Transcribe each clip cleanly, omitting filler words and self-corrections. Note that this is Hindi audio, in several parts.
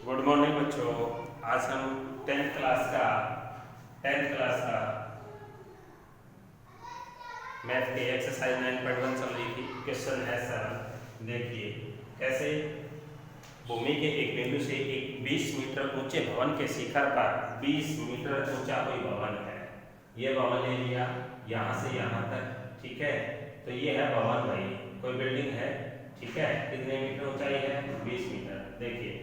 गुड मॉर्निंग बच्चों। आज हम टेंथ क्लास का मैथ की एक्सरसाइज 9.1 चल रही थी। क्वेश्चन है 7। देखिए कैसे भूमि के एक बिंदु से एक 20 मीटर ऊंचे भवन के शिखर पर 20 मीटर ऊंचा कोई भवन है। ये भवन ले लिया यहाँ से यहाँ तक, ठीक है। तो ये है भवन भाई, कोई बिल्डिंग है, ठीक है। कितने मीटर ऊंचाई है? 20 मीटर। देखिए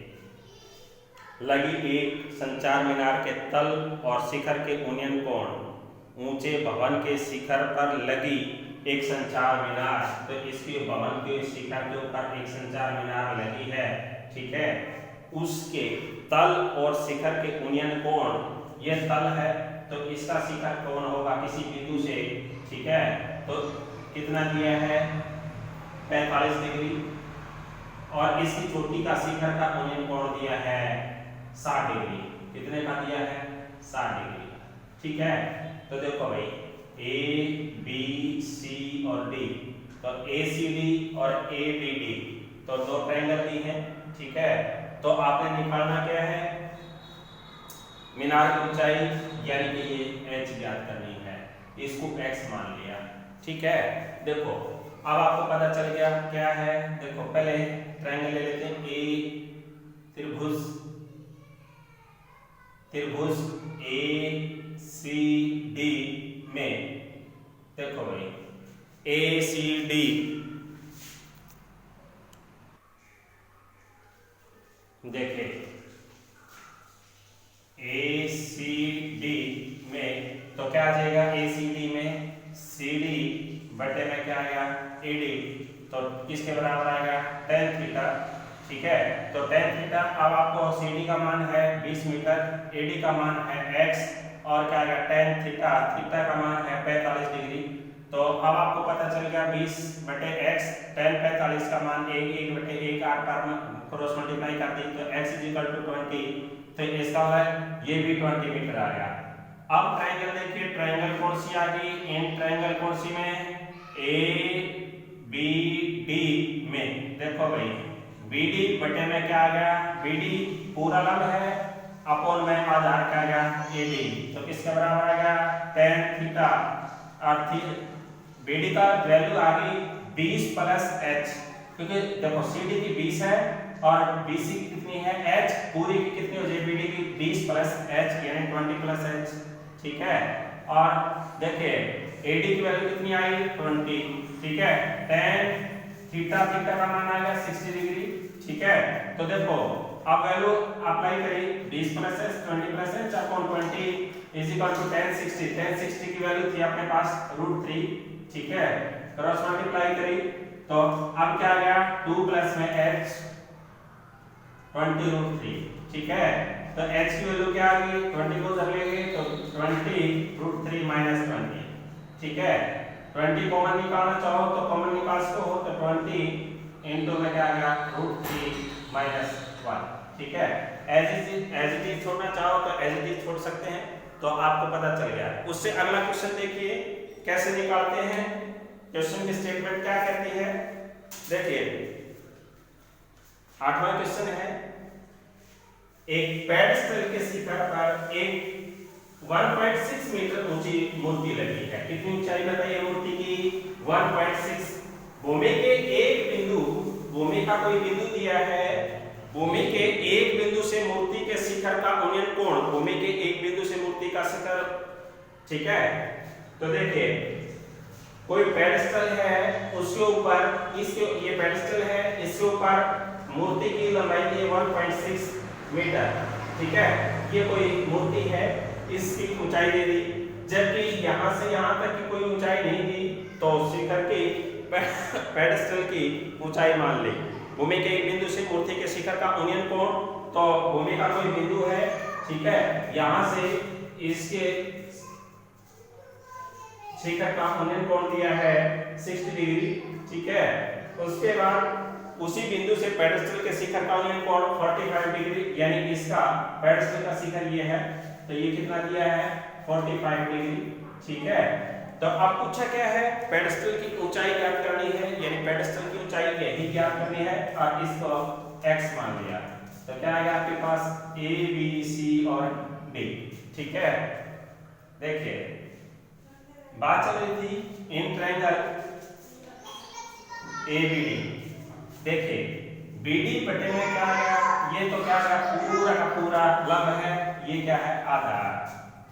लगी एक संचार मीनार के तल और शिखर के उन्नयन कोण। ऊंचे भवन के शिखर पर लगी एक संचार मीनार, तो इसके भवन के शिखर के ऊपर एक संचार मीनार लगी है, ठीक है। उसके तल और शिखर के उन्नयन कोण, यह तल है तो इसका शिखर कोण होगा किसी बिंदु से, ठीक है। तो कितना दिया है? 45 डिग्री। और इसकी चोटी का शिखर का उन्नयन कोण दिया है 60 डिग्री। कितने का दिया है? 60 डिग्री, ठीक है। तो देखो भाई ए बी सी और डी, तो ए सी डी और ए बी डी तो दो ट्रायंगल दी हैं, ठीक है। तो आपने निकालना क्या है? मीनार की ऊंचाई, यानी कि ये h ज्ञात करनी है। इसको x मान लिया, ठीक है। देखो अब आपको पता चल गया क्या है। देखो पहले ट्रायंगल ले लेते हैं। ए त्रिभुज ए सी डी में, देखो भाई ए सी डी, देखे ए सी डी में तो क्या आ जाएगा? ए सी डी में सी डी बटे में क्या आएगा? A D. तो किसके बराबर आएगा? tan थीटा, ठीक है। तो tan थीटा, अब आपको सी डी का मान है 20 मीटर, ए डी का मान है x, और क्या आएगा? tan थीटा, थीटा का मान है 45 डिग्री। तो अब आपको पता चल गया 20 बटे x, tan 45 का मान 1 बटे 1 आर पर क्रॉस मल्टीप्लाई कर दी तो x = 20। तो इसका मतलब ये भी 20 मीटर आ गया। अब ट्रायंगल देखिए, ट्रायंगल कौन सी आ गई? इन ट्रायंगल कौन सी में? ए बी डी में। देखो भाई बी डी बटे में क्या आ गया? बी डी पूरा लंब है, अपॉन में आधार क्या आ गया? A D. तो किसके बराबर आ गया? tan theta. और बी डी का वैल्यू आ गई 20 प्लस h, क्योंकि देखो सी डी की 20 है और BC की कितनी है? h। पूरी की कितनी हो जाएगी? BD की 20 प्लस h यानी 20 प्लस h, ठीक है। और देखिए AD की वैल्यू कितनी आई? 20, ठीक है। tan थीटा, थीटा का मान आएगा 60 डिग्री, ठीक है। तो देखो अब वैल्यू अप्लाई करी 20 plus h 20 plus h upon 20 is equal to tan 60। tan 60 की वैल्यू थी अपने पास √3, ठीक है। क्रॉस मल्टीप्लाई करी तो अब क्या आ गया? 2 प्लस में h 20√3, ठीक है। तो h की वैल्यू क्या आ गई? 20 को उधर लेंगे तो 20√3 माइनस 20, ठीक है। 20 कॉमन निकालना चाहो तो कॉमन निकाल सकते हो, तो 20 इनटू में क्या आ गया? √3 माइनस 1, ठीक है। एज इट इज छोड़ना चाहो तो एज इट इज छोड़ सकते हैं। तो आपको पता चल गया। उससे अगला क्वेश्चन देखिए कैसे निकालते हैं। क्वेश्चन की स्टेटमेंट क्या कहती है? देखिए 8वां क्वेश्चन है, एक पेडस्टल के शिखर पर एक 1.6 मीटर ऊंची मूर्ति लगी है। कितनी ऊंचाई बताइए मूर्ति की? 1.6। भूमि के एक बिंदु, भूमि का कोई बिंदु दिया है, भूमि के एक बिंदु से मूर्ति के शिखर का उन्नयन कोण, भूमि के एक बिंदु से मूर्ति का शिखर, ठीक है। तो देखिए कोई पेडस्टल है, उसके ऊपर इसके, ये पेडस्टल है, इसके ऊपर मूर्ति की लंबाई है 1.6 मीटर, ठीक है। ये कोई मूर्ति है, इसकी ऊंचाई दे दी, जबकि यहां से यहां तक की कोई ऊंचाई नहीं दी, तो शिखर की पेडस्टल की ऊंचाई मान ली। भूमि के एक बिंदु से मूर्ति के शिखर का उन्नयन कोण, तो भूमि का कोई बिंदु है, ठीक है। यहां से इसके शिखर का उन्नयन कोण दिया है 60 डिग्री, ठीक है। उसके बाद उसी बिंदु से पेडस्टल के शिखर का उन्नयन कोण 45 डिग्री, यानी इसका पेडस्टल का शिखर ये है, तो ये कितना दिया है? 45 डिग्री, ठीक है। तो अब पूछा क्या है? पेडस्टल की ऊंचाई ज्ञात करनी है, यानी पेडस्टल की ऊंचाई यही ज्ञात करनी है और इसको x मान लिया। तो क्या आएगा आपके पास ए बी सी और डी। ठीक है, देखिए बात चल रही थी in triangle A B D. देखिए बी डी बटे में क्या आ गया, ये तो क्या आ गया पूरा का पूरा लंब है, ये क्या है आधार।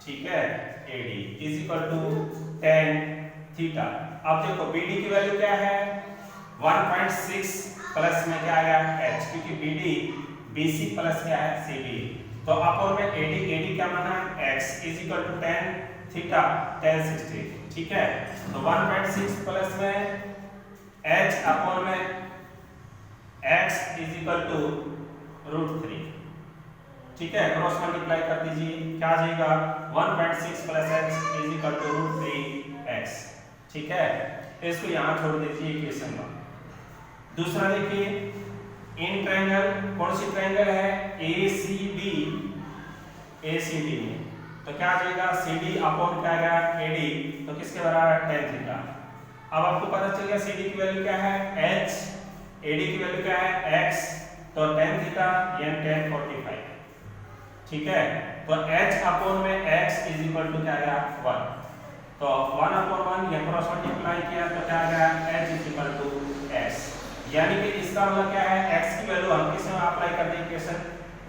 ठीक है, A D is equal to tan theta. अब देखो बी डी की वैल्यू क्या है 1.6 प्लस में क्या आया h, क्योंकि B D B C plus क्या है सी डी। तो अपोन में एडी क्या माना x is equal to tan theta tan 60। ठीक है, तो 1.6 प्लस में h अपोन में x इज इक्वल टू √3। ठीक है, क्रॉस मल्टीप्लाई कर दीजिए, क्या आ जाएगा 1.6 plus h is equal to √3x। ठीक है, इसको यहां छोड़ दीजिए इक्वेशन में। दूसरा देखिए इन ट्रायंगल, कौन सी ट्रायंगल है ACD, ACD में तो क्या आ जाएगा CD अपॉन क्या आएगा AD, तो किसके बराबर tan थीटा। अब आपको पता चल गया CD की वैल्यू क्या है h, AD की वैल्यू क्या है x, तो tan थीटा यानी tan 45। ठीक है, तो h अपॉन में x इज इक्वल टू क्या आएगा 1, तो 1 अपॉन 1 ये क्रॉस मल्टीप्लाई किया तो क्या आ गया h is equal to x। यानी कि इसका मतलब क्या है x की वैल्यू हम किस में अप्लाई कर दें इक्वेशन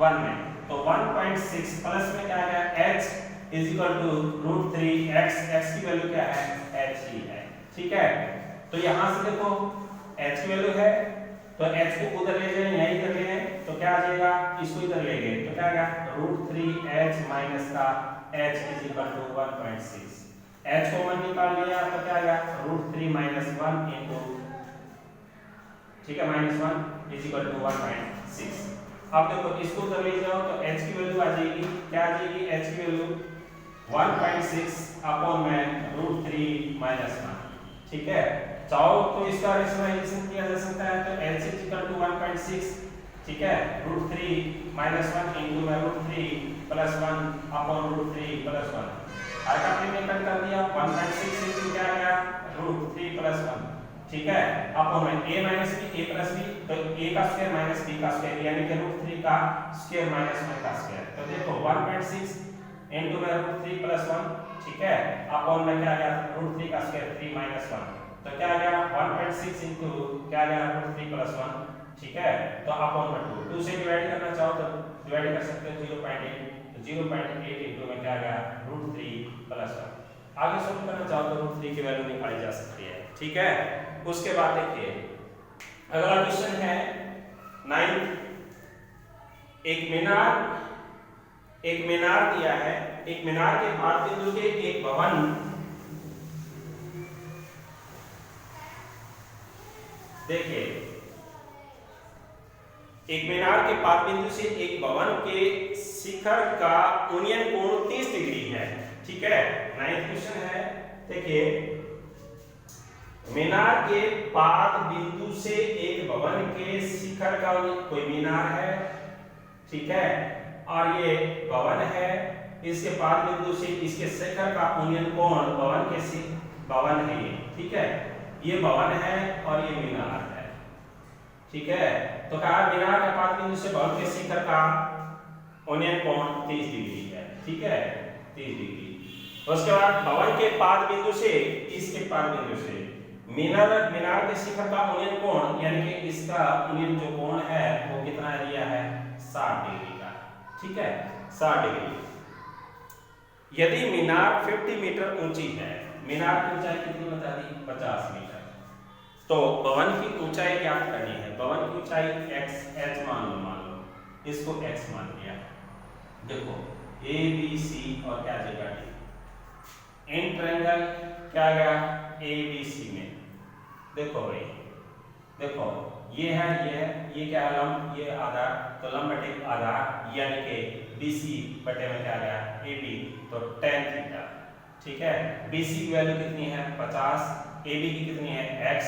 1 में, तो 1.6 प्लस में क्या आ गया h is equal to √3x, x की वैल्यू क्या है h ही है। ठीक है, तो यहां से देखो h की वैल्यू है तो h को उधर ले जाए यहीं कर ले जाए तो क्या आ जाएगा, इसको इधर ले गए तो क्या आएगा √3h माइनस का h is equal to 1.6। h को 1 निकाल लिया तो क्या आएगा √3 माइनस 1 इनटू, ठीक है, -1 इज इक्वल टू 1.6। अब देखो इसको उधर ले जाओ तो h की वैल्यू आ जाएगी, क्या आ जाएगी h की वैल्यू 1.6 अपॉन में √3 माइनस 1। ठीक है, चाहो तो इसका रेशनलाइजेशन किया जा सकता है, तो h इज इक्वल टू 1.6, ठीक है, √3 माइनस 1 इनटू में √3 प्लस 1 अपॉन √3 प्लस 1। आगे आपने मेंशन कर दिया 1.6 इनटू क्या आ गया √3 प्लस 1। ठीक है, अपॉन में a minus b a plus b, तो a का स्क्वायर माइनस b का स्क्वायर यानी कि √3 का स्क्वायर माइनस 1 का स्क्वायर। तो देखो 1.6 इनटू में √3 प्लस 1, ठीक है, अपॉन में क्या आ गया √3 का स्क्वायर 3 माइनस 1, तो क्या आ गया 1.6 इनटू क्या आ गया √3 प्लस 1। ठीक है, तो अपॉन में 2 से डिवाइड करना चाहो तो डिवाइड कर सकते हो 0.8, तो 0.8 इनटू में क्या आ गया √3 प्लस 1। आगे सॉल्व करना चाहो तो √3 की वैल्यू निकाली जा सकती है। ठीक है, उसके बाद देखिए अगला क्वेश्चन है 9। एक मीनार दिया है, एक मीनार के पाद बिंदु के एक भवन देखिए, एक मीनार के पाद बिंदु से एक भवन के शिखर का उन्नयन कोण 30 डिग्री है। ठीक है, 9th क्वेश्चन है, देखिए मीनार के पाद बिंदु से एक भवन के शिखर का, कोई मीनार है, ठीक है, और ये भवन है, इसके पाद बिंदु से इसके शिखर का उन्नयन कोण भवन के भवन है ये, ठीक है, ये भवन है और ये मीनार है। ठीक है, तो कहा मीनार के पाद बिंदु से भवन के शिखर का उन्नयन कोण 30 डिग्री है। ठीक है, 30 डिग्री। उसके बाद भवन के पाद बिंदु से इसके पाद बिंदु से मीनार के शिखर का उन्नयन कोण यानी कि इसका उन्नयन जो कोण है वो कितना दिया है 60 डिग्री का। ठीक है, 60 डिग्री। यदि मीनार 50 मीटर ऊंची है, मीनार की ऊंचाई कितनी बता दी 50 मीटर, तो भवन की ऊंचाई क्या करनी है, भवन की ऊंचाई h मान लो, इसको x मान लिया। देखो a b c और क्या जगह डी, इन ट्रायंगल क्या गया a b c में, देखो भाई, देखो ये है, ये क्या है लंब, ये आधार, तो लंब बटे आधार यानी कि BC बटे में क्या गया AB, तो tan थीटा। ठीक है, BC की वैल्यू कितनी है 50, AB की कितनी है x,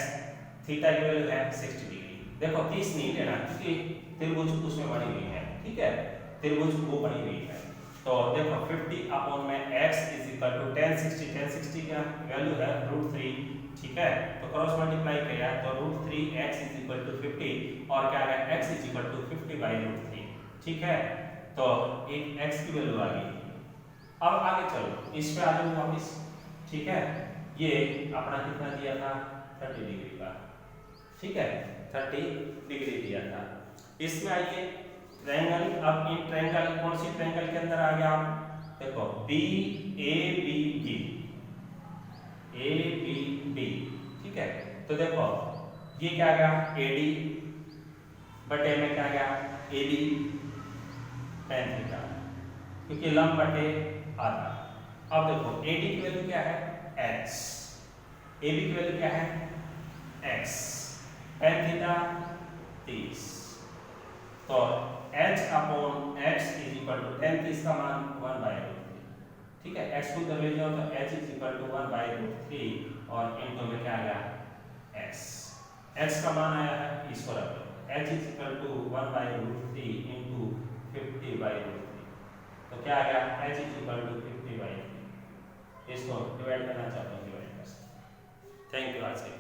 थीटा की वैल्यू है 60 डिग्री। देखो 30 नहीं लेना क्योंकि त्रिभुज उसमें बनी हुई है। ठीक है, त्रिभुज वो बनी हुई है, तो देखो 50 अपॉन में x is equal to tan 60 का वैल्यू है √3। ठीक है, तो क्रॉस मल्टीप्लाई किया तो √3x इज इक्वल टू 50 और क्या है x is equal to 50 by √3। ठीक है, तो एक x की वैल्यू आ गई। अब आगे चलो इस पे आ जाओ वापिस, ठीक है, ये अपना कितना दिया था 30 डिग्री का, ठीक है, 30 डिग्री दिया था। इसमें आइए ट्रायंगल, अब इन ट्रायंगल कौन सी ट्रायंगल के अंदर आ गया आप देखो B A B D, A B D, ठीक है, तो देखो ये क्या आ गया एडी बटे में क्या आ गया एबी tan थीटा, क्योंकि लंब बटे आधा। अब देखो एडी की वैल्यू क्या है x, एबी की वैल्यू क्या है x, tan थीटा 30, तो h upon x is equal to tan 30 का मान 1/√3, ठीक है, x को इधर ले जाओ तो h इज इक्वल टू 1/√3 और इनटू में क्या आ गया x का मान आया है, इसको रख लो h is equal to 1/√3 into 50/√3, तो क्या आ गया h इज इक्वल टू 50/3, इसको डिवाइड करना चाहता हूँ डिवाइड कर सकते। थैंक यू आज के